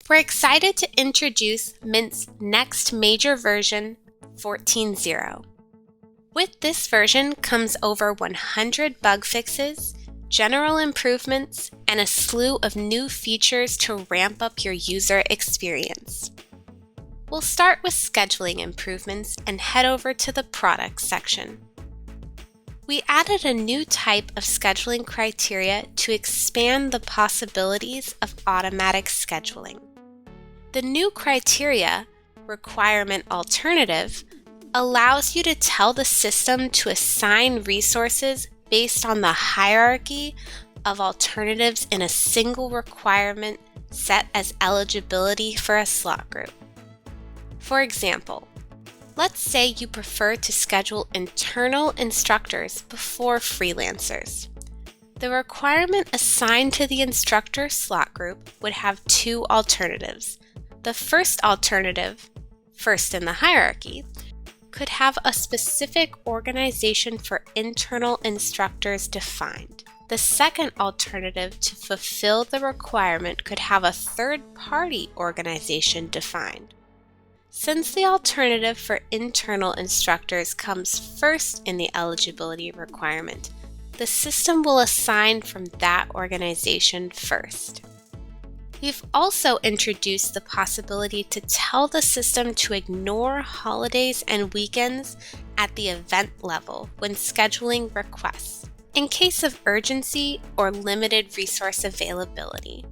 We're excited to introduce Mint's next major version, 14.0. With this version comes over 100 bug fixes, general improvements, and a slew of new features to ramp up your user experience. We'll start with scheduling improvements and head over to the products section. We added a new type of scheduling criteria to expand the possibilities of automatic scheduling. The new criteria, requirement alternative, allows you to tell the system to assign resources based on the hierarchy of alternatives in a single requirement set as eligibility for a slot group. For example, let's say you prefer to schedule internal instructors before freelancers. The requirement assigned to the instructor slot group would have two alternatives. The first alternative, first in the hierarchy, could have a specific organization for internal instructors defined. The second alternative to fulfill the requirement could have a third-party organization defined. Since the alternative for internal instructors comes first in the eligibility requirement, the system will assign from that organization first. We've also introduced the possibility to tell the system to ignore holidays and weekends at the event level when scheduling requests, in case of urgency or limited resource availability.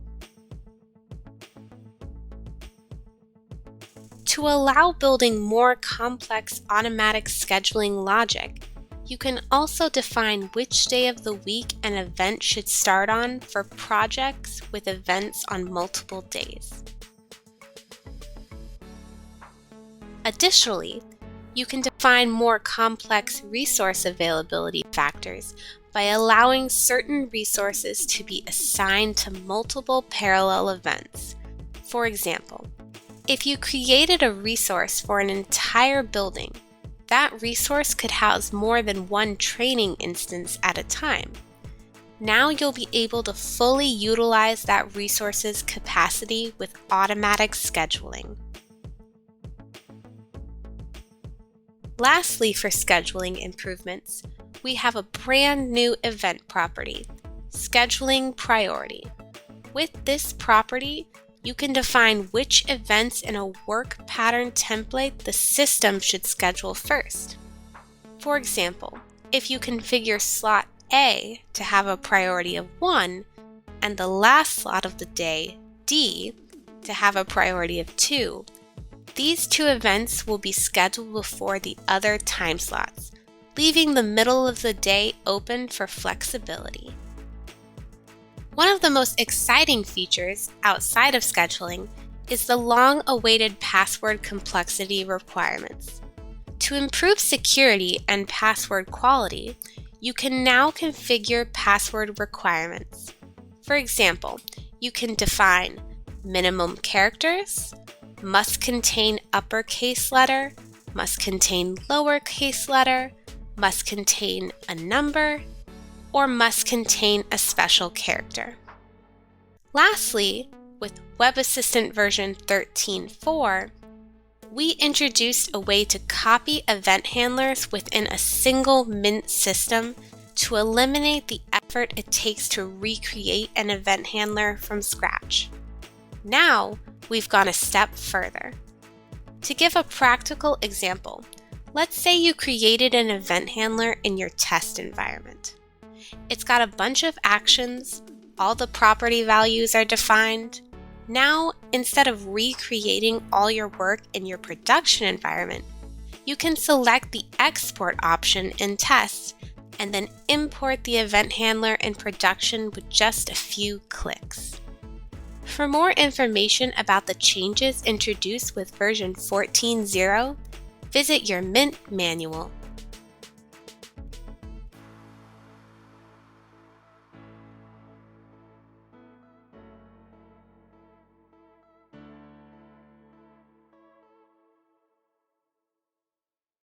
To allow building more complex automatic scheduling logic, you can also define which day of the week an event should start on for projects with events on multiple days. Additionally, you can define more complex resource availability factors by allowing certain resources to be assigned to multiple parallel events. For example, if you created a resource for an entire building, that resource could house more than one training instance at a time. Now you'll be able to fully utilize that resource's capacity with automatic scheduling. Lastly, for scheduling improvements, we have a brand new event property, Scheduling Priority. With this property, you can define which events in a work pattern template the system should schedule first. For example, if you configure slot A to have a priority of 1 and the last slot of the day, D, to have a priority of 2, these two events will be scheduled before the other time slots, leaving the middle of the day open for flexibility. One of the most exciting features outside of scheduling is the long-awaited password complexity requirements. To improve security and password quality, you can now configure password requirements. For example, you can define minimum characters, must contain uppercase letter, must contain lowercase letter, must contain a number, or must contain a special character. Lastly, with Web Assistant version 13.4, we introduced a way to copy event handlers within a single Mint system to eliminate the effort it takes to recreate an event handler from scratch. Now, we've gone a step further. To give a practical example, let's say you created an event handler in your test environment. It's got a bunch of actions, all the property values are defined. Now, instead of recreating all your work in your production environment, you can select the export option in tests and then import the event handler in production with just a few clicks. For more information about the changes introduced with version 14.0, visit your Mint manual.